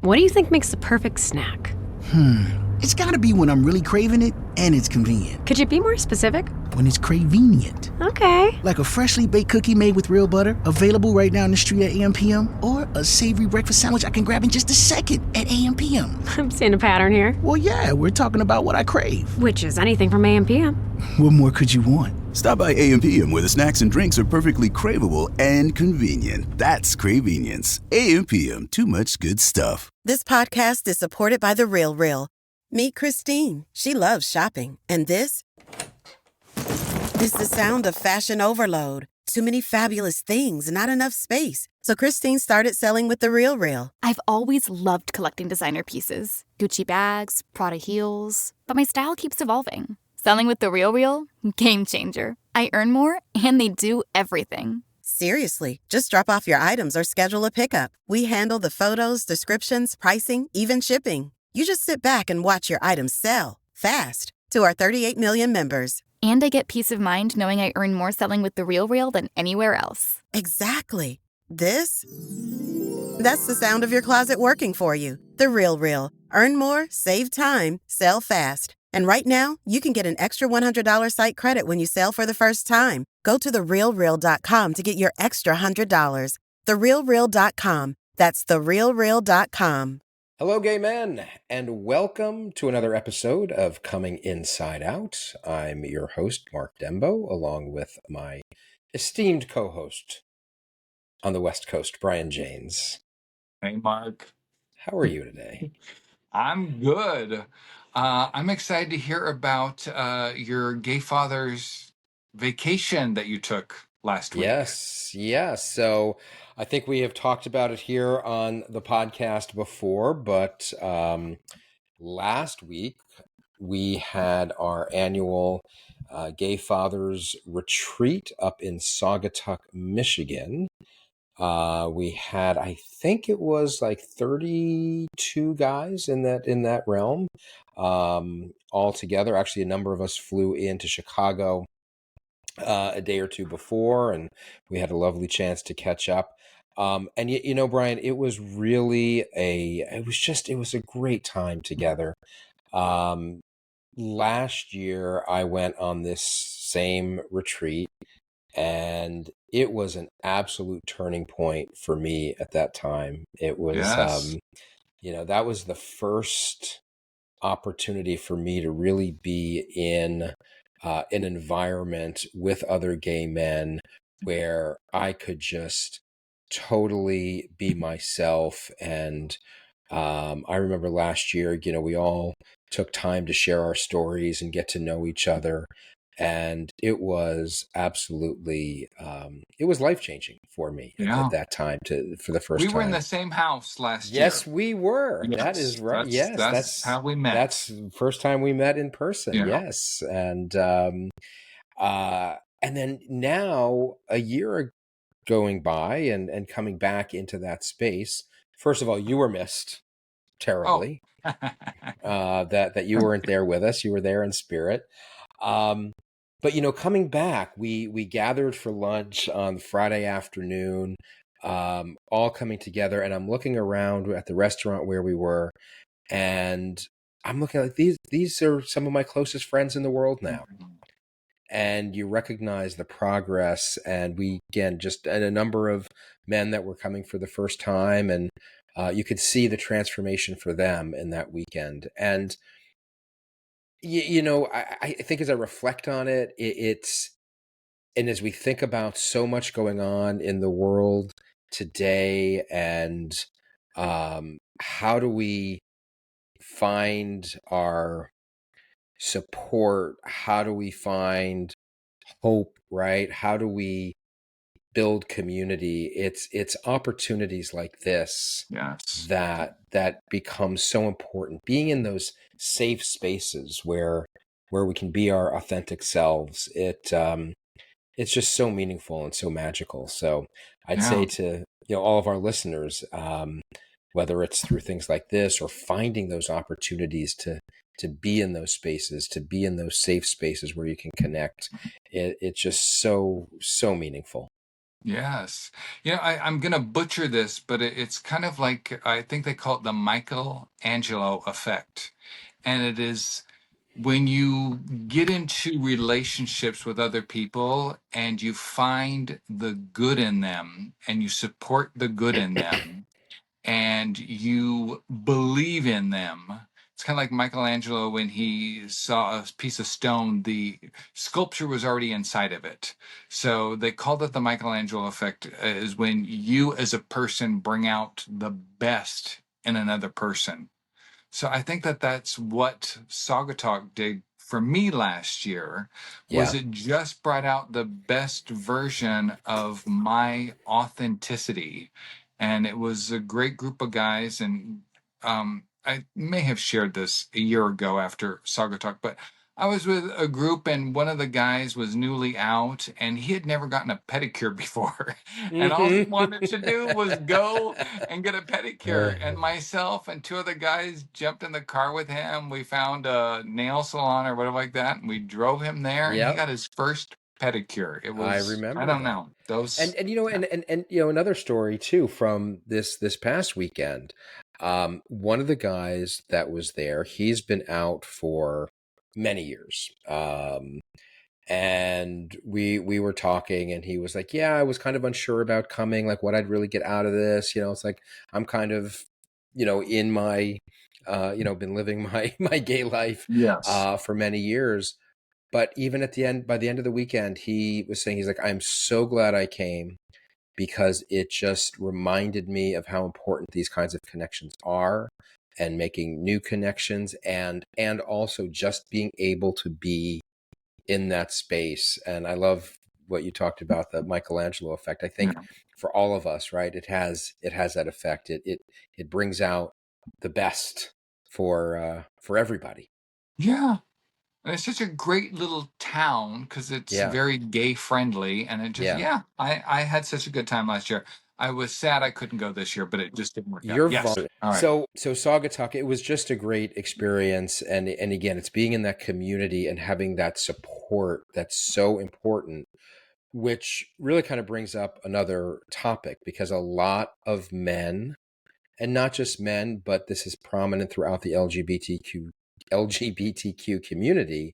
What do you think makes the perfect snack? It's gotta be when I'm really craving it and it's convenient. Could you be more specific? When it's cravenient. Okay. Like a freshly baked cookie made with real butter, available right down the street at AM/PM, or a savory breakfast sandwich I can grab in just a second at AM/PM. I'm seeing a pattern here. Well, yeah, we're talking about what I crave. Which is anything from AM/PM. What more could you want? Stop by AM/PM where the snacks and drinks are perfectly craveable and convenient. That's Cravenience. AM/PM, too much good stuff. This podcast is supported by The Real Real. Meet Christine. She loves shopping. And this is the sound of fashion overload. Too many fabulous things, not enough space. So Christine started selling with The Real Real. I've always loved collecting designer pieces. Gucci bags, Prada heels. But my style keeps evolving. Selling with The Real Real? Game changer. I earn more, and they do everything. Seriously, just drop off your items or schedule a pickup. We handle the photos, descriptions, pricing, even shipping. You just sit back and watch your items sell fast to our 38 million members. And I get peace of mind knowing I earn more selling with The Real Real than anywhere else. Exactly. That's the sound of your closet working for you. The Real Real. Earn more, save time, sell fast. And right now, you can get an extra $100 site credit when you sell for the first time. Go to therealreal.com to get your extra $100. Therealreal.com. That's therealreal.com. Hello, gay men, and welcome to another episode of Coming Inside Out. I'm your host, Mark Dembo, along with my esteemed co-host on the West Coast, Brian Janes. Hey, Mark. How are you today? I'm good. I'm excited to hear about your gay father's vacation that you took last week. Yes. So I think we have talked about it here on the podcast before, but last week we had our annual Gay Fathers Retreat up in Saugatuck, Michigan. We had, I think it was like 32 guys in that realm, all together. Actually, a number of us flew into Chicago a day or two before, and we had a lovely chance to catch up. And you know, Brian, it was really it was a great time together. Last year I went on this same retreat, and it was an absolute turning point for me at that time. It was, Yes. That was the first opportunity for me to really be in an environment with other gay men where I could just totally be myself. And I remember last year, we all took time to share our stories and get to know each other. And it was absolutely, it was life-changing for me at that time for the first time. We were in the same house last year. Yes, we were. Yes, That is right. Yes, that's how we met. That's the first time we met in person. Yeah. Yes. And then now a year going by and coming back into that space. First of all, you were missed terribly. That you weren't there with us. You were there in spirit. But coming back, we gathered for lunch on Friday afternoon, all coming together, and I'm looking around at the restaurant where we were, and I'm looking like these are some of my closest friends in the world now. And you recognize the progress, and and a number of men that were coming for the first time, and you could see the transformation for them in that weekend. And I think as I reflect on it, and as we think about so much going on in the world today, and how do we find our support? How do we find hope, right? How do we build community? It's opportunities like this Yes. that become so important. Being in those safe spaces where we can be our authentic selves, it's just so meaningful and so magical. So I'd say to all of our listeners, whether it's through things like this or finding those opportunities to be in those spaces, to be in those safe spaces where you can connect, it's just so meaningful. Yes. I'm going to butcher this, but it's kind of like, I think they call it the Michelangelo effect. And it is when you get into relationships with other people and you find the good in them and you support the good in them and you believe in them. It's kind of like Michelangelo when he saw a piece of stone, the sculpture was already inside of it. So they called it the Michelangelo effect, is when you as a person bring out the best in another person. So I think that that's what Saga Talk did for me last year. Was Yeah. it just brought out the best version of my authenticity, and it was a great group of guys. And I may have shared this a year ago after Saga Talk, but I was with a group and one of the guys was newly out and he had never gotten a pedicure before. And all he wanted to do was go and get a pedicure. And myself and two other guys jumped in the car with him. We found a nail salon or whatever like that. And we drove him there and he Yep. got his first pedicure. It I was, I remember don't that. know, those. And another story too from this past weekend. One of the guys that was there, he's been out for many years. And we were talking and he was like, yeah, I was kind of unsure about coming, like what I'd really get out of this. It's like I'm kind of, in my been living my gay life Yes. for many years. But even by the end of the weekend, he was saying, he's like, I'm so glad I came because it just reminded me of how important these kinds of connections are and making new connections and also just being able to be in that space. And I love what you talked about, the Michelangelo effect. I think Yeah. for all of us, right, it has that effect. It brings out the best for everybody. Yeah. And it's such a great little town because it's Yeah. very gay friendly. And it just, Yeah. yeah, I had such a good time last year. I was sad I couldn't go this year, but it just didn't work out. You're Yes. All right. so Saugatuck, it was just a great experience, and again, it's being in that community and having that support that's so important, which really kind of brings up another topic because a lot of men, and not just men, but this is prominent throughout the LGBTQ community,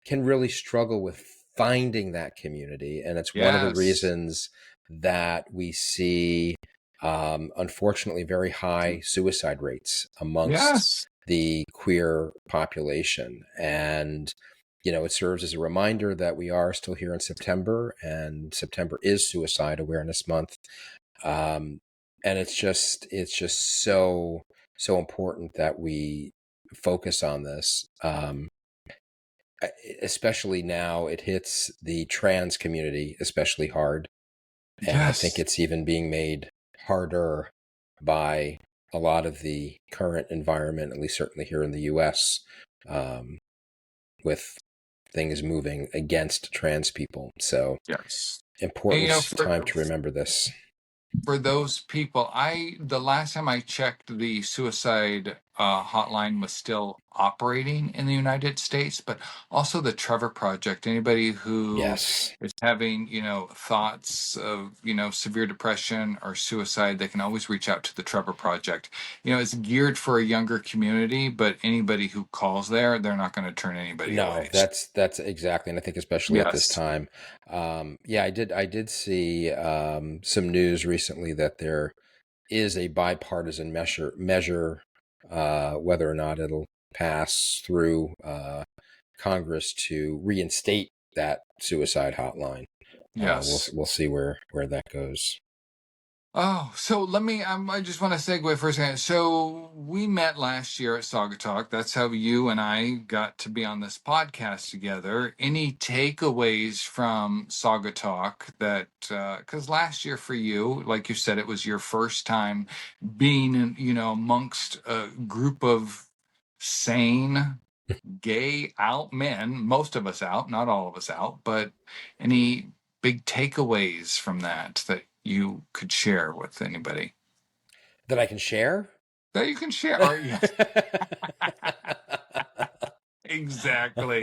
can really struggle with finding that community. And it's one of the Yes. reasons that we see, unfortunately, very high suicide rates amongst Yes. the queer population. And, it serves as a reminder that we are still here in September, and September is Suicide Awareness Month. And it's just so important that we focus on this. Especially now, it hits the trans community especially hard, and I think Yes. it's even being made harder by a lot of the current environment, at least certainly here in the U.S., with things moving against trans people. So Yes. And important time to remember this. for those people, the last time I checked, the suicide hotline was still operating in the United States, but also the Trevor Project. Anybody who Yes. is having thoughts of severe depression or suicide, they can always reach out to the Trevor Project. It's geared for a younger community, but anybody who calls there, they're not going to turn anybody No, away. that's exactly, and I think especially at this Yes. time, yeah, I did see some news recently that there is a bipartisan measure, whether or not it'll pass through Congress to reinstate that suicide hotline. We'll Yes. we'll see where that goes. Oh, so I just want to segue for a second. So we met last year at Saga Talk. That's how you and I got to be on this podcast together. Any takeaways from Saga Talk because last year for you, like you said, it was your first time being amongst a group of sane, gay out men, most of us out, not all of us out, but any big takeaways from that you could share with anybody That I can share? that you can share? Or yes, Exactly.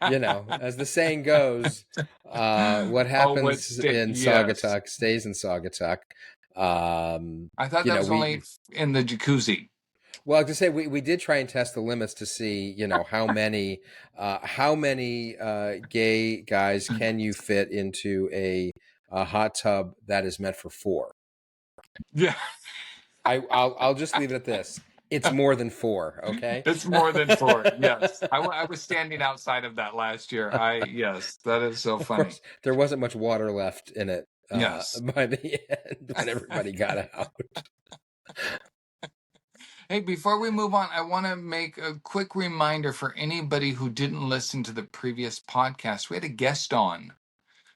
As the saying goes, what Oh, happens in yes. Saugatuck stays in Saugatuck. Um, I thought you that know, was only we in the jacuzzi. well, to say we did try and test the limits to see, how many gay guys can you fit into a hot tub that is meant for four. Yeah. I'll just leave it at this. It's more than four. Okay. It's more than four. Yes. I was standing outside of that last year. Yes, that is so Of funny. course, there wasn't much water left in it Yes. by the end when everybody got out. Hey, before we move on, I want to make a quick reminder for anybody who didn't listen to the previous podcast. We had a guest on, Yes,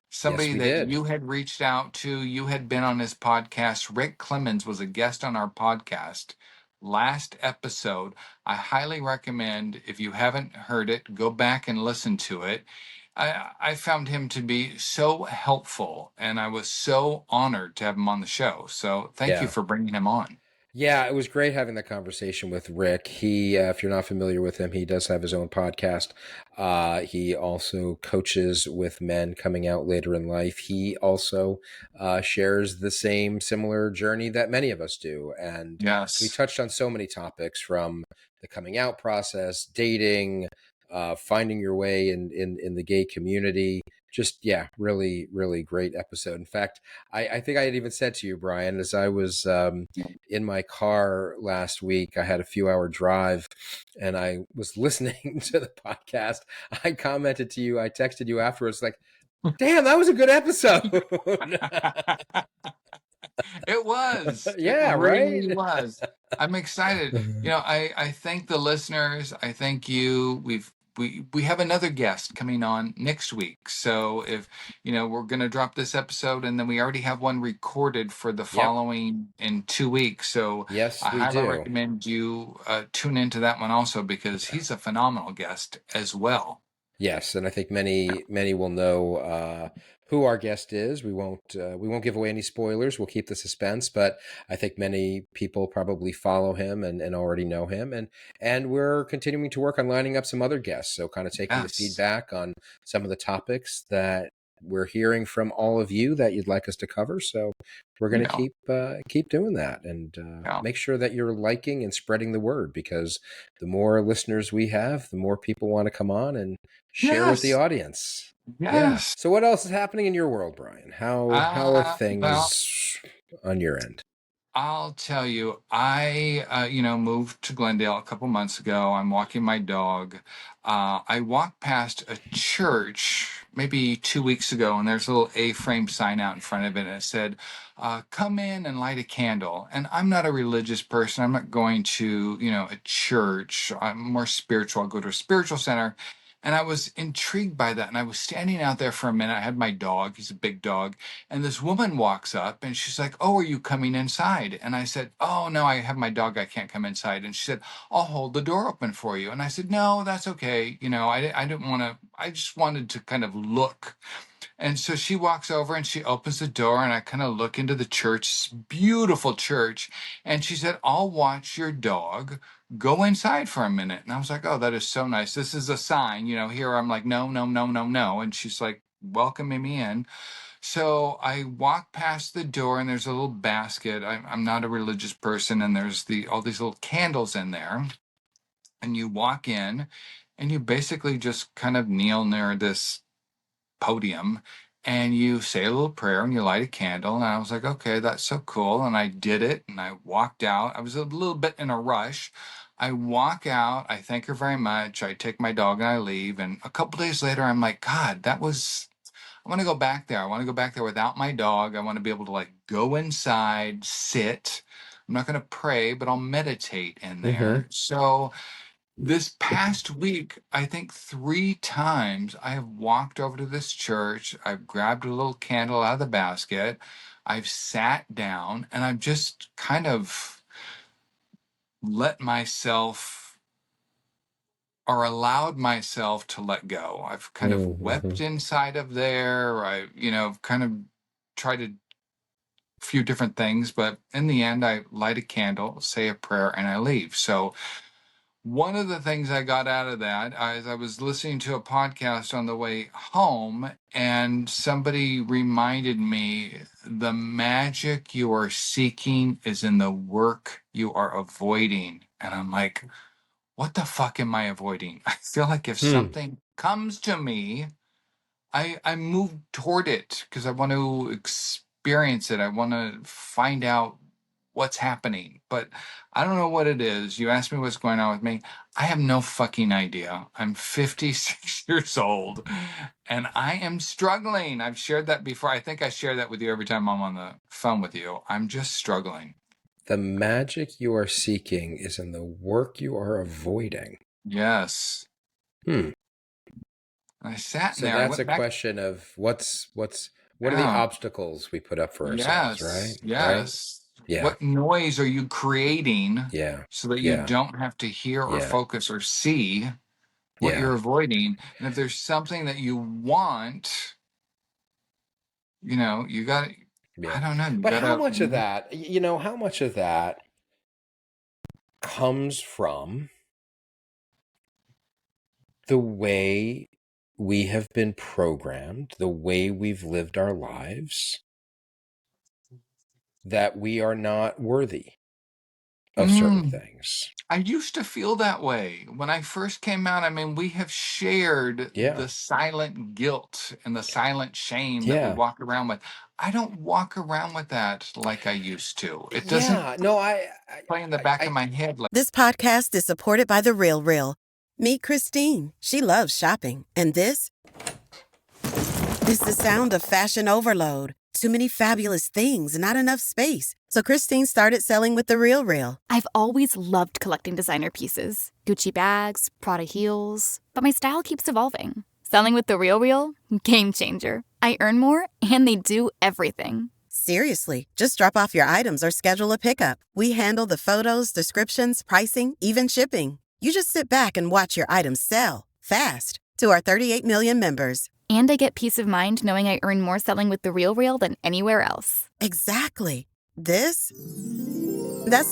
somebody we that did. you had reached out to. You had been on his podcast. Rick Clemens was a guest on our podcast last episode. I highly recommend, if you haven't heard it, go back and listen to it. I found him to be so helpful, and I was so honored to have him on the show. So thank you Yeah. for bringing him on. Yeah, it was great having the conversation with Rick. He, if you're not familiar with him, he does have his own podcast. He also coaches with men coming out later in life. He also shares the same similar journey that many of us do. And we Yes. touched on so many topics from the coming out process, dating, finding your way in the gay community. Just, yeah, really, really great episode. In fact, I think I had even said to you, Brian, as I was in my car last week, I had a few hour drive and I was listening to the podcast. I commented to you, I texted you afterwards, like, damn, that was a good episode. It was. It Yeah, really right? was. I'm excited. I thank the listeners. I thank you. We have another guest coming on next week. So if we're gonna drop this episode and then we already have one recorded for the Yep. following in 2 weeks. So Yes, I we highly do. recommend you tune into that one also because he's a phenomenal guest as well. Yes, and I think many will know who our guest is. We won't give away any spoilers. We'll keep the suspense, but I think many people probably follow him and already know him. And we're continuing to work on lining up some other guests. So kind of taking the Yes. feedback on some of the topics that we're hearing from all of you that you'd like us to cover. So we're going Yeah. to keep doing that and Yeah. make sure that you're liking and spreading the word because the more listeners we have, the more people want to come on and share with the Yes. audience. Yeah. Yes. So what else is happening in your world, Brian? How are Well, things on your end? I'll tell you, I, moved to Glendale a couple months ago. I'm walking my dog. I walked past a church maybe 2 weeks ago, and there's a little A-frame sign out in front of it, and it said, "Come in and light a candle." And I'm not a religious person. I'm not going to, a church. I'm more spiritual. I'll go to a spiritual center. And I was intrigued by that. And I was standing out there for a minute. I had my dog. He's a big dog. And this woman walks up and she's like, "Oh, are you coming inside?" And I said, "Oh, no, I have my dog. I can't come inside." And she said, "I'll hold the door open for you." And I said, "No, that's okay. I didn't want to, I just wanted to kind of look." And so she walks over and she opens the door and I kind of look into the church, this beautiful church. And she said, "I'll watch your dog. Go inside for a minute." And I was like, "Oh, that is so nice. This is a sign, here." I'm like, "No, no, no, no, no." And she's like, welcoming me in. So I walk past the door and there's a little basket. I'm not a religious person, and there's all these little candles in there. And you walk in and you basically just kind of kneel near this podium and you say a little prayer and you light a candle. And I was like, okay, that's so cool. And I did it and I walked out. I was a little bit in a rush. I walk out, I thank her very much. I take my dog and I leave. And a couple days later, I'm like, God, I want to go back there. I want to go back there without my dog. I want to be able to go inside, sit. I'm not going to pray, but I'll meditate in Mm-hmm. there. So this past week, I think 3 times I have walked over to this church. I've grabbed a little candle out of the basket. I've sat down and I've just kind of let myself or allowed myself to let go. I've kind of Mm-hmm. wept inside of there. Kind of tried a few different things, but in the end, I light a candle, say a prayer, and I leave. So one of the things I got out of that is I was listening to a podcast on the way home, and somebody reminded me the magic you are seeking is in the work you are avoiding. And I'm like, what the fuck am I avoiding? I feel like if Hmm. something comes to me, I move toward it because I want to experience it. I want to find out what's happening, but I don't know what it is. You asked me what's going on with me. I have no fucking idea. I'm 56 years old and I am struggling. I've shared that before. I think I share that with you every time I'm on the phone with you. I'm just struggling. The magic you are seeking is in the work you are avoiding. Yes. Hmm. And I sat in So there. I that's went a back. question of what are the Yeah. obstacles we put up for ourselves, right? Yes, Right? yes. Yeah. What noise are you creating Yeah. so that you Yeah. don't have to hear or Yeah. focus or see what Yeah. you're avoiding? And if there's something that you want, you got to, Yeah. I don't know, you But got how to, much of that, how much of that comes from the way we have been programmed, the way we've lived our lives, that we are not worthy of certain mm, things. I used to feel that way when I first came out. I mean, we have shared Yeah. the silent guilt and the silent shame that we Yeah. walk around with. I don't walk around with that like I used to. It doesn't Yeah. No, play in the back of I my head like, This podcast is supported by The Real Real. Meet Christine. She loves shopping. And this is the sound of fashion overload. Too many fabulous things, not enough space. So Christine started selling with The Real Real. I've always loved collecting designer pieces, Gucci bags, Prada heels, but my style keeps evolving. Selling with The Real Real? Game changer. I earn more, and they do everything. Seriously, just drop off your items or schedule a pickup. We handle the photos, descriptions, pricing, even shipping. You just sit back and watch your items sell fast to our 38 million members. And I get peace of mind knowing I earn more selling with The Real Real than anywhere else. Exactly. That's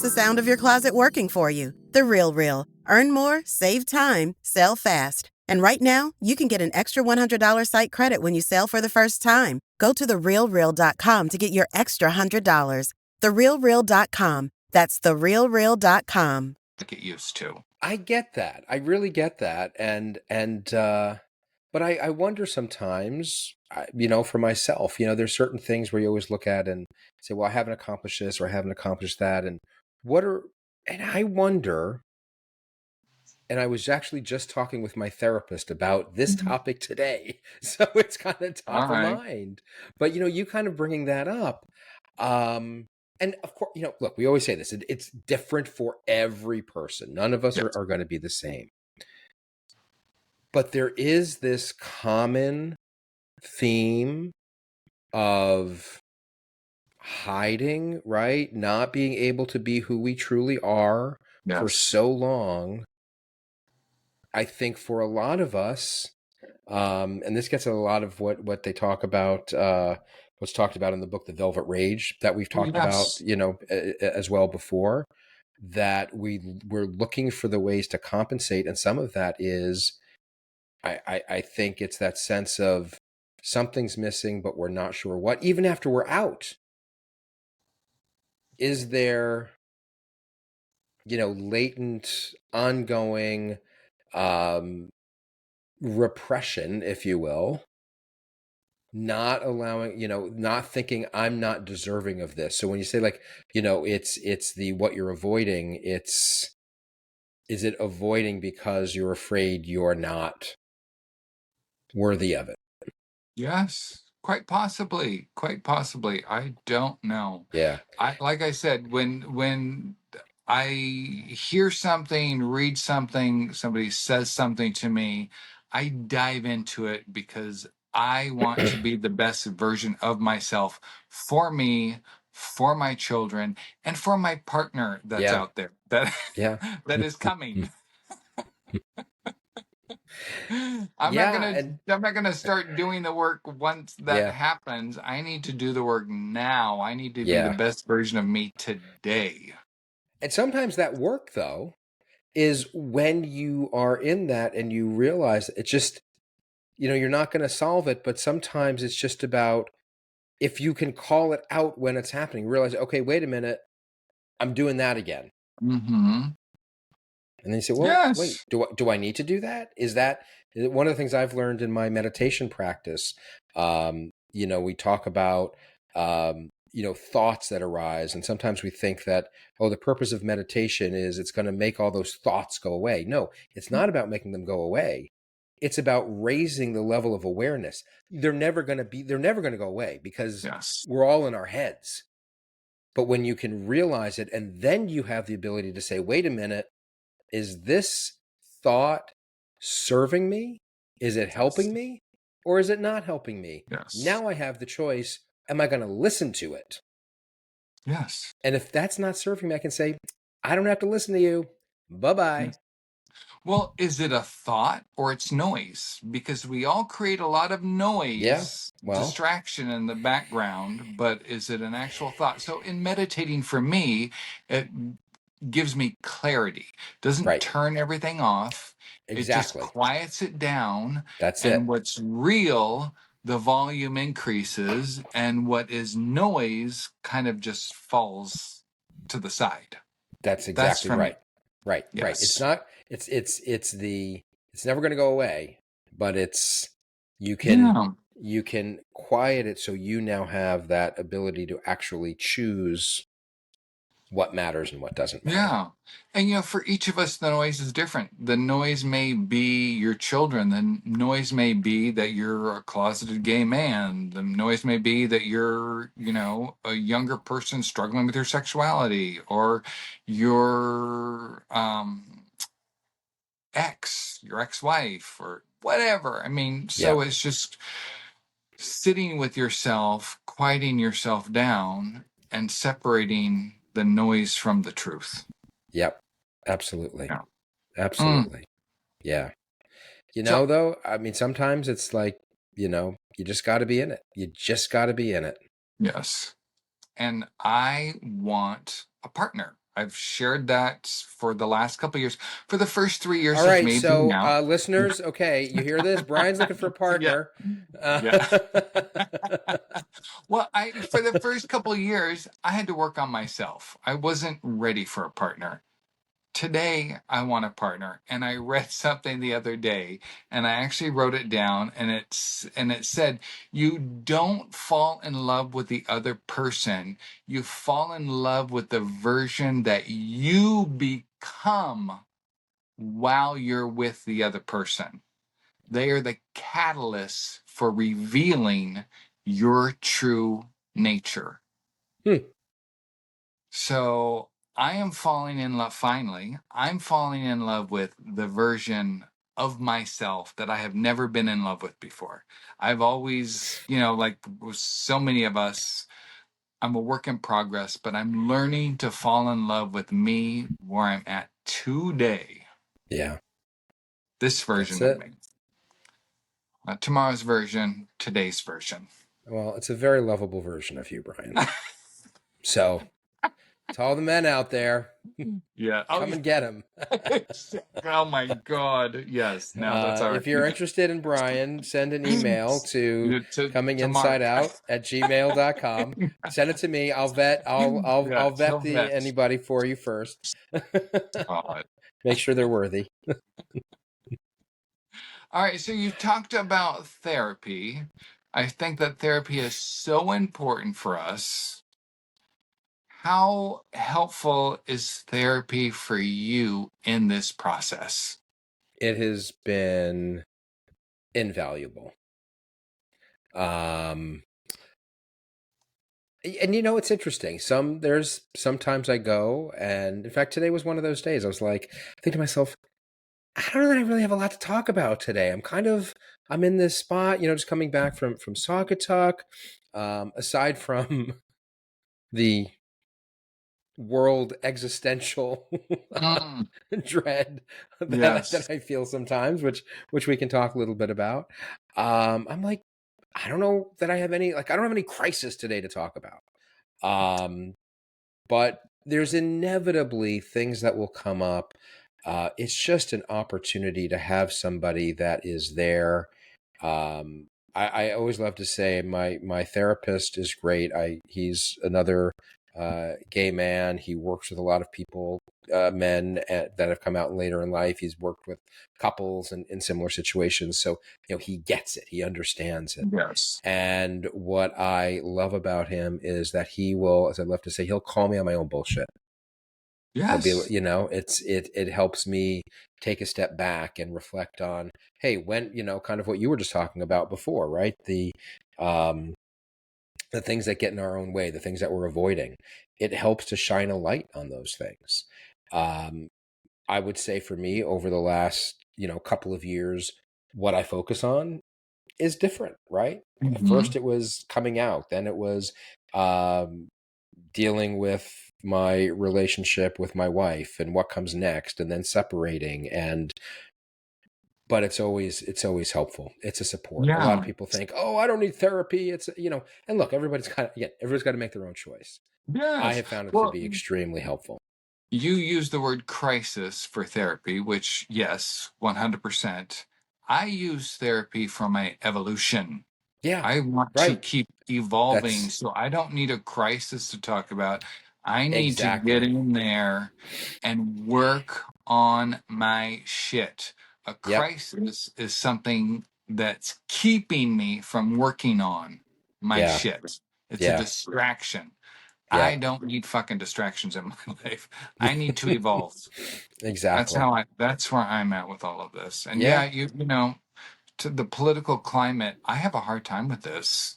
the sound of your closet working for you. The Real Real. Earn more, save time, sell fast. And right now, you can get an extra $100 site credit when you sell for the first time. Go to therealreal.com to get your extra $100. Therealreal.com. That's therealreal.com. it used to. I get that. I really get that. But I wonder sometimes, for myself, there's certain things where you always look at and say, well, I haven't accomplished this or I haven't accomplished that. And I wonder, and I was actually just talking with my therapist about this topic today. So it's kind of All top of right. mind. But, you kind of bringing that up. And of course, look, we always say this, it's different for every person. None of us Yes. are going to be the same. But there is this common theme of hiding, right? Not being able to be who we truly are for Yes. so long. I think for a lot of us, and this gets at a lot of what they talk about, what's talked about in the book, The Velvet Rage, that we've talked about, Yes. as well before, that we're looking for the ways to compensate. And some of that is, I think it's that sense of something's missing, but we're not sure what. Even after we're out, is there, latent, ongoing repression, if you will, not allowing, not thinking I'm not deserving of this. So when you say like, it's the what you're avoiding, is it avoiding because you're afraid you're not worthy of it? Yes. Quite possibly. Quite possibly. I don't know. Yeah. Like I said, when I hear something, read something, somebody says something to me, I dive into it because I want to be the best version of myself for me, for my children, and for my partner that's Yeah. out there that Yeah. that is coming. Yeah. And I'm not gonna start doing the work once that yeah. happens. I need to do the work now. I need to be the Yeah. best version of me today. And sometimes that work, though, is when you are in that and you realize it's just, you're not going to solve it, but sometimes it's just about, if you can call it out when it's happening, realize, okay, wait a minute, I'm doing that again. Mm-hmm. And then you say, well, wait, Yes. do I need to do that? Is one of the things I've learned in my meditation practice? We talk about, thoughts that arise. And sometimes we think that, the purpose of meditation is it's going to make all those thoughts go away. No, it's not about making them go away. It's about raising the level of awareness. They're never going to go away because Yes. we're all in our heads. But when you can realize it, and then you have the ability to say, wait a minute, is this thought serving me? Is it helping me? Or is it not helping me? Yes. Now I have the choice. Am I going to listen to it? Yes. And if that's not serving me, I can say, I don't have to listen to you. Bye-bye. Yes. Well, is it a thought or it's noise? Because we all create a lot of noise, distraction in the background, but is it an actual thought? So in meditating for me, it gives me clarity. Doesn't turn everything off. Exactly. It just quiets it down. That's and it. What's real, the volume increases, and what is noise kind of just falls to the side. That's exactly right. Me. Right. Yes. Right. It's not, it's never going to go away, but you can quiet it. So you now have that ability to actually choose what matters and what doesn't matter. Yeah. And for each of us, the noise is different. The noise may be your children. The noise may be that you're a closeted gay man. The noise may be that you're, a younger person struggling with your sexuality, or your your ex-wife, or whatever. So it's just sitting with yourself, quieting yourself down, and separating the noise from the truth. Yep. Absolutely. Yeah. Absolutely. Yeah. Though, sometimes it's like, you just got to be in it. You just got to be in it. Yes. And I want a partner. I've shared that for the last couple of years. For the first 3 years All of right, me so being out. listeners, okay, you hear this? Brian's looking for a partner. Yeah. Well, for the first couple of years, I had to work on myself. I wasn't ready for a partner. Today, I want a partner. And I read something the other day, and I actually wrote it down, and it said, you don't fall in love with the other person. You fall in love with the version that you become while you're with the other person. They are the catalyst for revealing your true nature. So I am falling in love, finally. I'm falling in love with the version of myself that I have never been in love with before. I've always, like with so many of us, I'm a work in progress, but I'm learning to fall in love with me where I'm at today. Yeah. This version of me. Tomorrow's version, today's version. Well, it's a very lovable version of you, Brian. So, to all the men out there, come and get him. Oh my God! Yes, now that's all right. If you're interested in Brian, send an email to cominginsideout@gmail.com. Send it to me. I'll vet. I'll vet anybody for you first. Make sure they're worthy. All right, so you talked about therapy. I think that therapy is so important for us. How helpful is therapy for you in this process? It has been invaluable. And it's interesting. Sometimes I go, and in fact, today was one of those days. I was like, I think to myself, I don't know that I really have a lot to talk about today. I'm in this spot, just coming back from Saugatuck. Aside from the world existential dread that I feel sometimes, which we can talk a little bit about. I'm like, I don't know that I have any, I don't have any crisis today to talk about. But there's inevitably things that will come up It's just an opportunity to have somebody that is there. I always love to say my therapist is great. He's another gay man. He works with a lot of people, men that have come out later in life. He's worked with couples in similar situations. So, he gets it. He understands it. Yes. And what I love about him is that he will, as I love to say, he'll call me on my own bullshit. He'll be, Yes. it helps me take a step back and reflect on, hey, when, kind of what you were just talking about before, right? Um, the things that get in our own way, the things that we're avoiding. It helps to shine a light on those things. I would say for me over the last, couple of years, what I focus on is different, right? At Hmm. first it was coming out, then it was um, dealing with my relationship with my wife and what comes next, and then separating. But it's always helpful. It's a support. A lot of Yeah. people think, oh, I don't need therapy. It's, and look, everybody's got to make their own choice. I Yes. have found it to Well, be extremely helpful. you use the word crisis for therapy, which, yes, 100%. I use therapy for my evolution. Yeah, I want to right. keep evolving, That's so I don't need a crisis to talk about. I need to get exactly. in there and work on my shit. A Yep. crisis is something that's keeping me from working on my Yeah. shit. It's a Yeah. distraction. I Yep. don't need fucking distractions in my life. I need to evolve. Exactly. That's where I'm at with all of this. And yeah, Yeah. to the political climate, I have a hard time with this.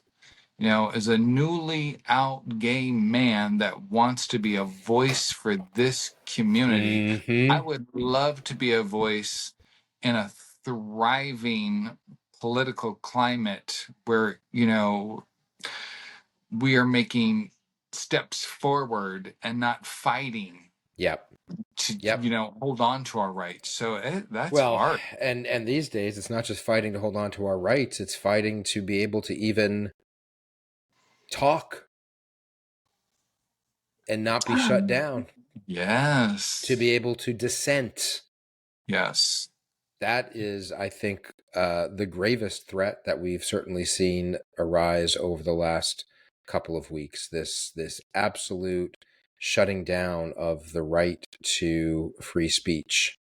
As a newly out gay man that wants to be a voice for this community, I Hmm. would love to be a voice in a thriving political climate where, we are making steps forward and not fighting Yep. to, Yep. hold on to our rights. So that's Well, hard. and these days it's not just fighting to hold on to our rights, it's fighting to be able to even talk and not be shut down, to Yes. be able to dissent. Yes. That is, I think, the gravest threat that we've certainly seen arise over the last couple of weeks. This absolute shutting down of the right to free speech,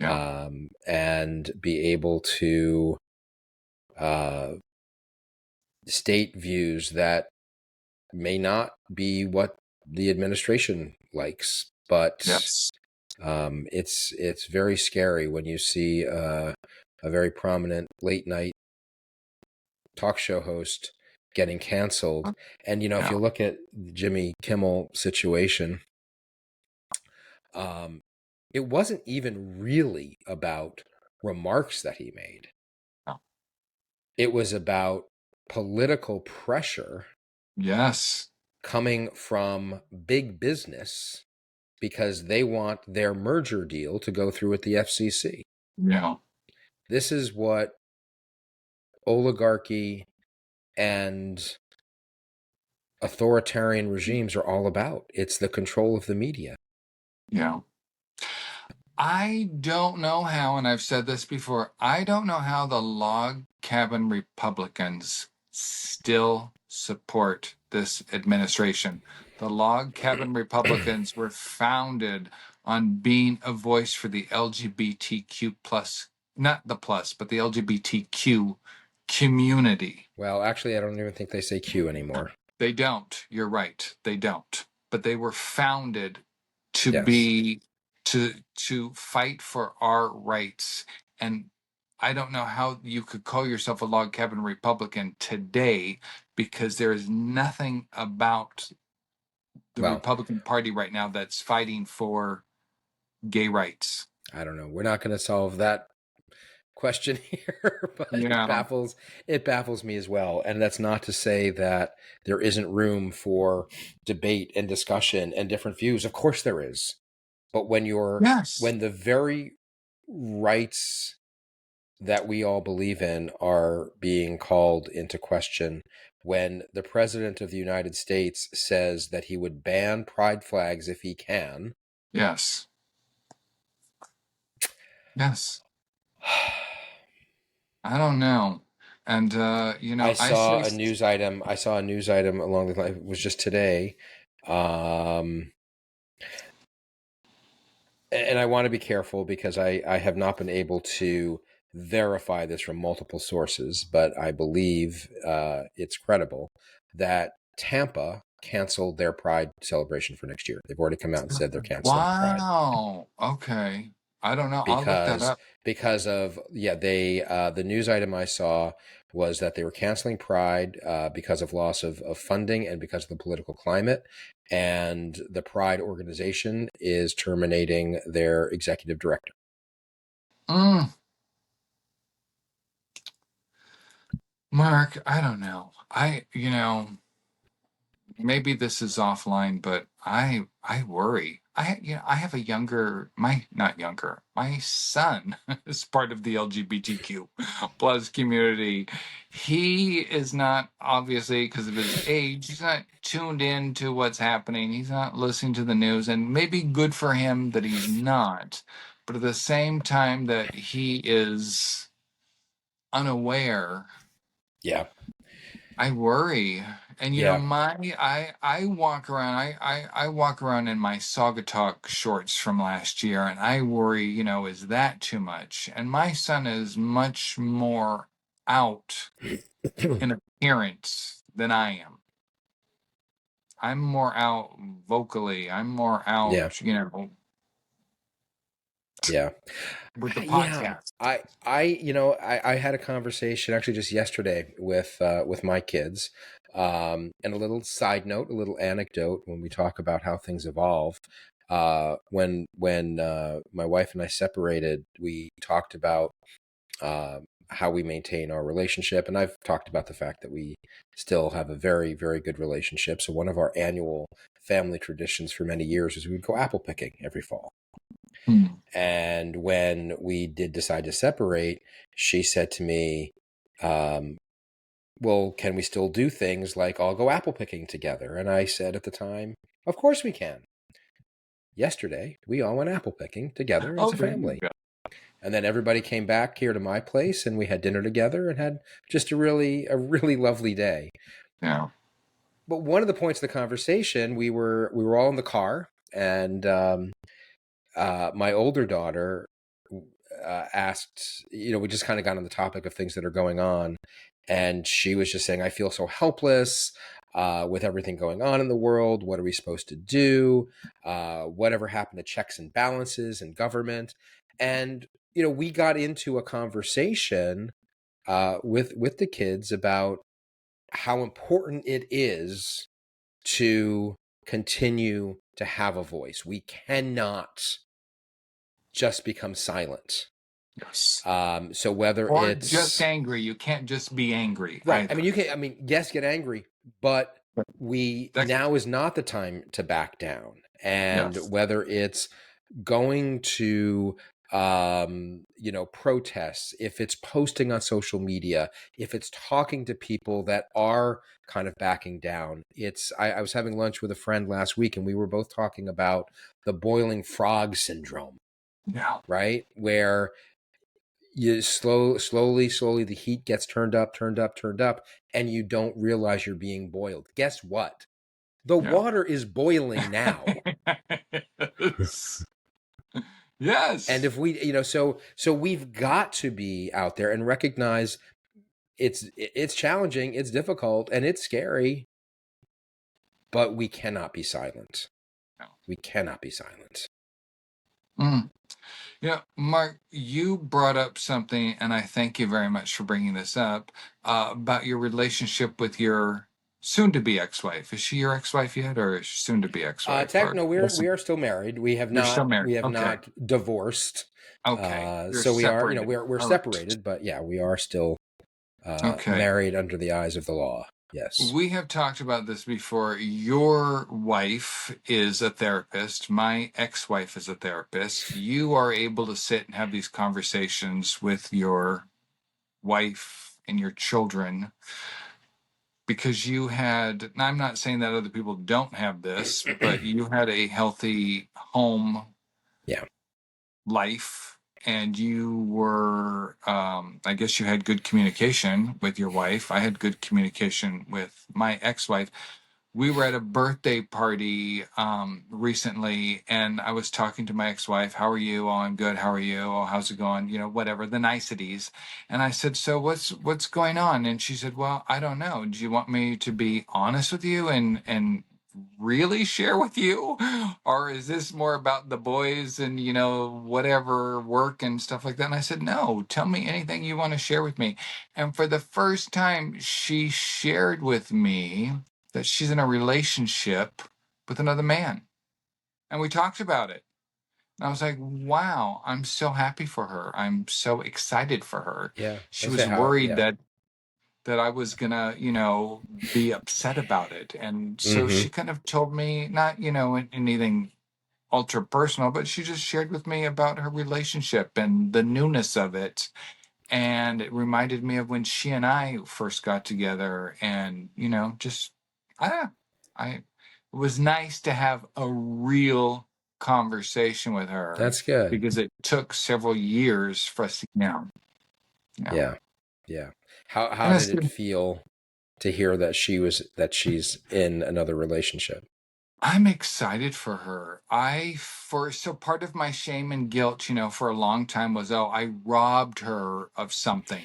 Yeah. and be able to uh, state views that may not be what the administration likes, but Yes. it's very scary when you see a very prominent late night talk show host getting canceled. And if Yeah. you look at the Jimmy Kimmel situation, um, it wasn't even really about remarks that he made. Yeah. It was about political pressure Yes. coming from big business because they want their merger deal to go through at the FCC. Yeah. This is what oligarchy and authoritarian regimes are all about. It's the control of the media. Yeah. I don't know how, and I've said this before, I don't know how the log cabin Republicans still support this administration. The log cabin Republicans were founded on being a voice for the LGBTQ plus, not the plus, but the LGBTQ community. Well, actually, I don't even think they say Q anymore. They don't. You're right. They don't. But they were founded to Yes. be to fight for our rights. And I don't know how you could call yourself a log cabin Republican today because there is nothing about the Well, Republican Party right now that's fighting for gay rights. I don't know. We're not going to solve that question here, but Yeah. it baffles me as well. And that's not to say that there isn't room for debate and discussion and different views. Of course there is. But Yes. when the very rights that we all believe in are being called into question, when the president of the United States says that he would ban pride flags if he can, Yes. Yes. I don't know. And I I saw say a news item. I saw a news item along the line. It was just today. Um, and I want to be careful because I have not been able to verify this from multiple sources, but I believe it's credible that Tampa canceled their Pride celebration for next year. They've already come out and said they're canceling Pride wow. Okay. I don't know. I'll look that because up. of they the news item I saw was that they were canceling Pride because of loss of funding and because of the political climate, and the Pride organization is terminating their executive director. Mm, Mark, I don't know. Maybe this is offline, but I worry. I have a younger, my not younger, my son is part of the LGBTQ plus community. He is not, obviously because of his age, he's not tuned in to what's happening. He's not listening to the news, and maybe good for him that he's not. But at the same time that he is unaware, Yeah, I worry. And yeah, I walk around, I walk around in my Saugatuck shorts from last year, and I worry, is that too much? And my son is much more out in appearance than I am. I'm more out vocally. I'm more yeah, out, yeah. with the Yeah, podcast. I had a conversation actually just yesterday with my kids, and a little side note, a little anecdote when we talk about how things evolve. When my wife and I separated, we talked about how we maintain our relationship, and I've talked about the fact that we still have a very, very good relationship. So one of our annual family traditions for many years is we would go apple picking every fall. Hmm. And when we did decide to separate, she said to me, well, can we still do things like all go apple picking together? And I said at the time, of course we can. Yesterday, we all went apple picking together as Oh, a there you family. go. And then everybody came back here to my place and we had dinner together and had just a really lovely day. Yeah. But one of the points of the conversation, we were all in the car, and my older daughter asked, we just kind of got on the topic of things that are going on. And she was just saying, I feel so helpless with everything going on in the world. What are we supposed to do? Whatever happened to checks and balances and government? And, we got into a conversation with the kids about how important it is to continue to have a voice. We cannot just become silent. Yes. So whether Or it's just angry. You can't just be angry right, either. yes, get angry, but That's, now is not the time to back down. And yes. whether it's going to protests, if it's posting on social media, if it's talking to people that are kind of backing down, I was having lunch with a friend last week and we were both talking about the boiling frog syndrome, Yeah. right? Where you slowly the heat gets turned up, and you don't realize you're being boiled. Guess what? The Yeah. water is boiling now. Yes. Yes. And if we, so we've got to be out there and recognize it's challenging, it's difficult, and it's scary, but we cannot be silent. No. We cannot be silent. Mm. Yeah, Mark, you brought up something, and I thank you very much for bringing this up about your relationship with your soon-to-be ex-wife. Is she your ex-wife yet, or is she soon-to-be ex-wife? Or No, we are still married. you're still married? We have Okay. not divorced. Okay. You're So we are, separated. we're All right. separated, but yeah, we are still Okay. married under the eyes of the law. Yes. We have talked about this before. Your wife is a therapist. My ex-wife is a therapist. You are able to sit and have these conversations with your wife and your children because you had, and I'm not saying that other people don't have this, but you had a healthy home Yeah. life and you were, I guess you had good communication with your wife. I had good communication with my ex-wife. We were at a birthday party recently, and I was talking to my ex-wife. How are you? Oh, I'm good. How are you? Oh, how's it going? You know, whatever, the niceties. And I said, so what's going on? And she said, well, I don't know. Do you want me to be honest with you and really share with you, or is this more about the boys and whatever work and stuff like that? And I said, no, tell me anything you want to share with me. And for the first time, she shared with me that she's in a relationship with another man. And we talked about it. And I was like, wow, I'm so happy for her. I'm so excited for her. Yeah. She I say was how, worried yeah. that I was gonna, be upset about it. And so Mm-hmm. she kind of told me, not, anything ultra personal, but she just shared with me about her relationship and the newness of it. And it reminded me of when she and I first got together, and just I don't know, I it was nice to have a real conversation with her, That's good. because it took several years for us to Yeah. Yeah. How and did it feel to hear that she's in another relationship? I'm excited for her. So part of my shame and guilt, for a long time was, oh, I robbed her of something.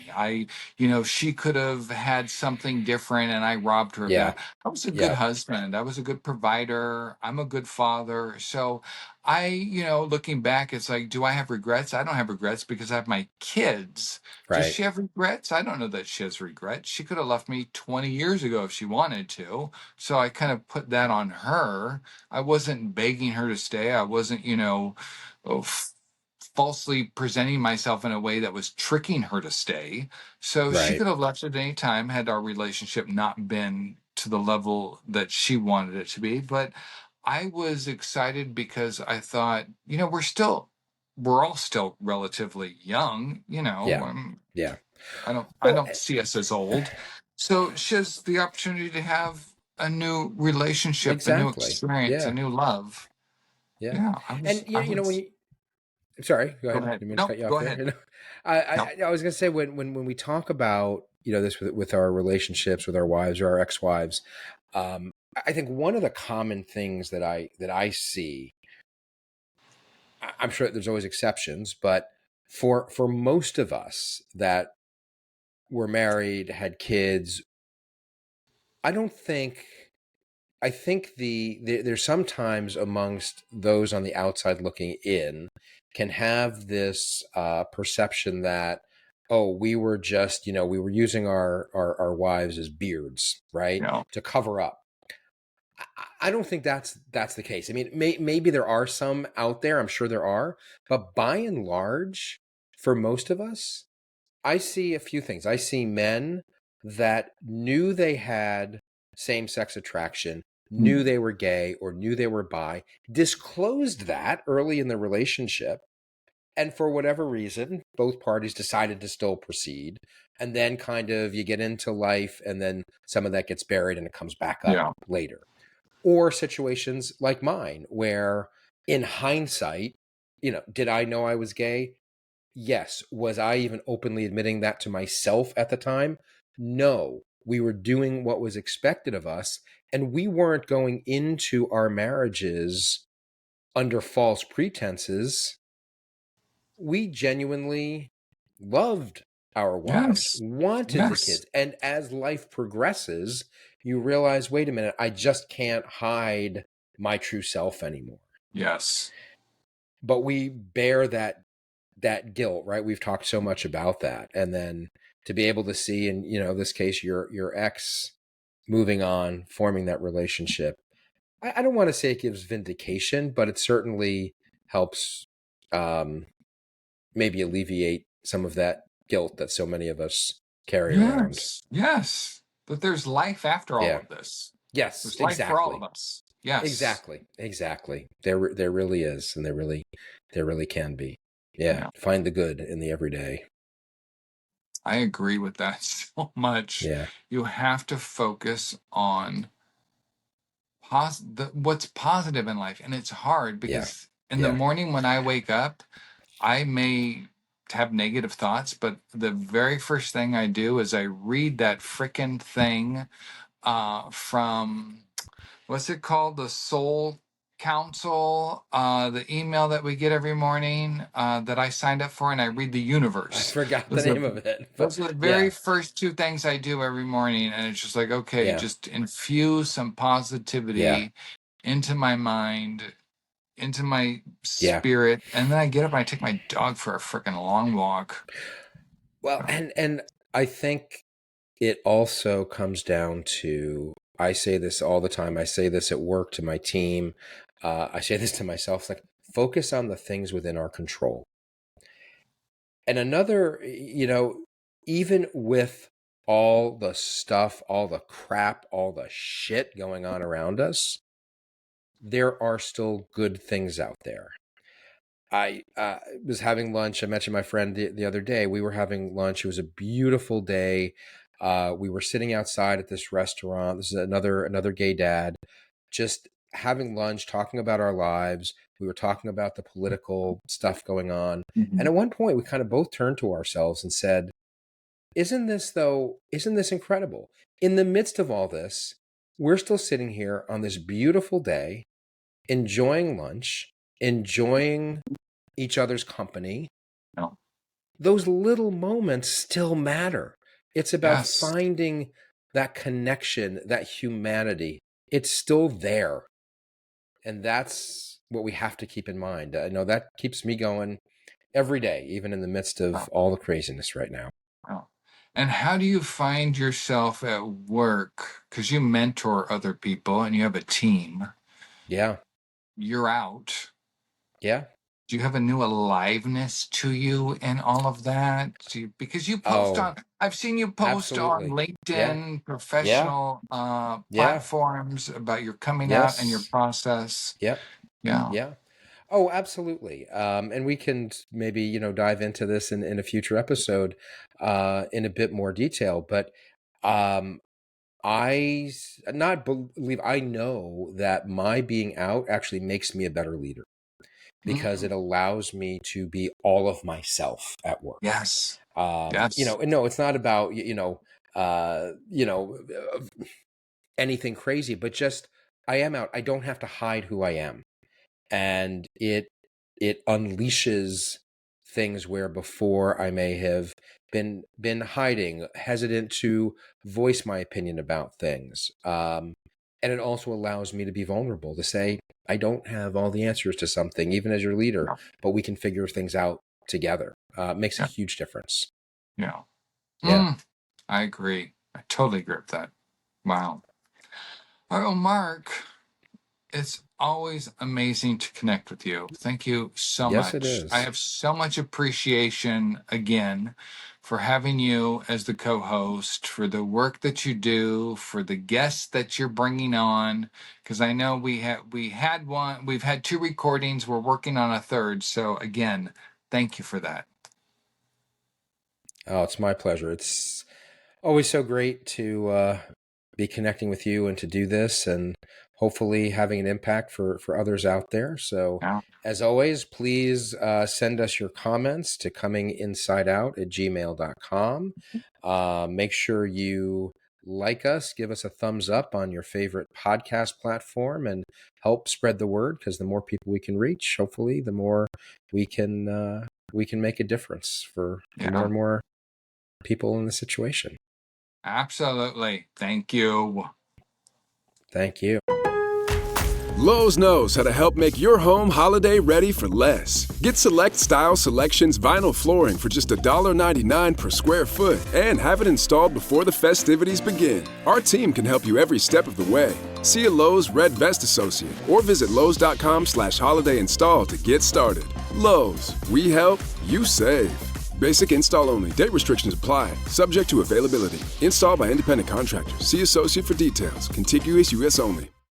She could have had something different and I robbed her of Yeah. that. I was a good Yeah. husband. I was a good provider. I'm a good father. So looking back, it's like, do I have regrets? I don't have regrets because I have my kids. Does Right. she have regrets? I don't know that she has regrets. She could have left me 20 years ago if she wanted to. So I kind of put that on her. I wasn't begging her to stay. I wasn't, oh, falsely presenting myself in a way that was tricking her to stay. So she Right. could have left at any time had our relationship not been to the level that she wanted it to be. But I was excited because I thought, we're all still relatively young, Yeah. Yeah. I Well, don't see us as old. So she has the opportunity to have a new relationship, a new exactly. experience, a Yeah. new love. Yeah. Yeah, And I when was, you, sorry, go go ahead. ahead. Didn't mean to No, cut you go off there. ahead. No. I was gonna say when we talk about this with our relationships with our wives or our ex-wives, I think one of the common things that I see, I'm sure there's always exceptions, but for most of us that were married, had kids, I don't think I think there's sometimes amongst those on the outside looking in can have this perception that, oh, we were just we were using our wives as beards, right, No. to cover up. I don't think that's the case. I mean, maybe there are some out there. I'm sure there are, but by and large, for most of us, I see a few things. I see men that knew they had same sex attraction, knew they were gay or knew they were bi, disclosed that early in the relationship. And for whatever reason, both parties decided to still proceed. And then kind of you get into life and then some of that gets buried and it comes back up Yeah. later. Or situations like mine, where in hindsight, did I know I was gay? Yes. Was I even openly admitting that to myself at the time? No. We were doing what was expected of us, and we weren't going into our marriages under false pretenses. We genuinely loved our wives, Yes. wanted the Yes. kids. And as life progresses, you realize, wait a minute, I just can't hide my true self anymore. Yes. But we bear that guilt, right? We've talked so much about that. And then to be able to see in, this case, your ex moving on, forming that relationship. I don't want to say it gives vindication, but it certainly helps maybe alleviate some of that guilt that so many of us carry around. Yes. Yes. But there's life after all Yeah. of this. Yes, There's life for all of exactly. us. Yes. Exactly. Exactly. There really is, and there really can be. Yeah. Yeah. Find the good in the everyday. I agree with that so much. Yeah. You have to focus on what's positive in life, and it's hard Yeah. because in the Yeah. morning when I wake up, I may have negative thoughts, but the very first thing I do is I read that frickin' thing from, what's it called? The Soul Council, the email that we get every morning that I signed up for, and I read the I universe. forgot the Those are, name of it, but those are the very yeah, first two things I do every morning. And it's just like, okay, yeah, just infuse some yeah, positivity into my mind, into my yeah. spirit. And then I get up and I take my dog for a freaking long walk. Well, and I think it also comes down to, I say this all the time. I say this at work to my team. I say this to myself. It's like, focus on the things within our control. And another, even with all the stuff, all the crap, all the shit going on around us, there are still good things out there. I was having lunch. I mentioned my friend the other day. We were having lunch. It was a beautiful day. We were sitting outside at this restaurant. This is another gay dad, just having lunch, talking about our lives. We were talking about the political stuff going on. And at one point, we kind of both turned to ourselves and said, isn't this incredible? In the midst of all this, we're still sitting here on this beautiful day, enjoying lunch, enjoying each other's company. No. Those little moments still matter. It's about Yes. finding that connection, that humanity. It's still there. And that's what we have to keep in mind. I know that keeps me going every day, even in the midst of all the craziness right now. Wow. And how do you find yourself at work? Because you mentor other people and you have a team. Yeah. You're out. Yeah. Do you have a new aliveness to you in all of that? Because you post Oh, on, I've seen you post on absolutely. Yeah. LinkedIn, Yeah. professional Yeah. platforms about your coming out and your Yes. process. Yep. Yeah. Yeah. Oh, absolutely. And we can maybe, dive into this in a future episode in a bit more detail. But I not believe, I know that my being out actually makes me a better leader because it Mm. allows me to be all of myself at work. Yes. Yes. And no, it's not about, anything crazy, but just I am out. I don't have to hide who I am. And it unleashes things where before I may have been hiding, hesitant to voice my opinion about things. And it also allows me to be vulnerable, to say, I don't have all the answers to something, even as your leader, Yeah. but we can figure things out together. Makes a Yeah. huge difference. Yeah. Yeah. I agree. I totally agree with that. Wow. All right, well, Mark, it's always amazing to connect with you. Thank you so Yes, it much. I is. have so much appreciation again for having you as the co-host, for the work that you do, for the guests that you're bringing on. Because I know we've had two recordings. We're working on a third. So again, thank you for that. Oh, it's my pleasure. It's always so great to be connecting with you and to do this, and hopefully having an impact for others out there. So Yeah. as always, please send us your comments to cominginsideout@gmail.com. Make sure you like us, give us a thumbs up on your favorite podcast platform, and help spread the word, because the more people we can reach, hopefully the more we can make a difference for more Yeah. and more people in the situation. Absolutely. Thank you. Thank you. Lowe's knows how to help make your home holiday ready for less. Get Select Style Selections vinyl flooring for just $1.99 per square foot and have it installed before the festivities begin. Our team can help you every step of the way. See a Lowe's Red Vest associate or visit Lowe's.com/holiday install to get started. Lowe's, we help, you save. Basic install only. Date restrictions apply. Subject to availability. Installed by independent contractors. See associate for details. Contiguous U.S. only.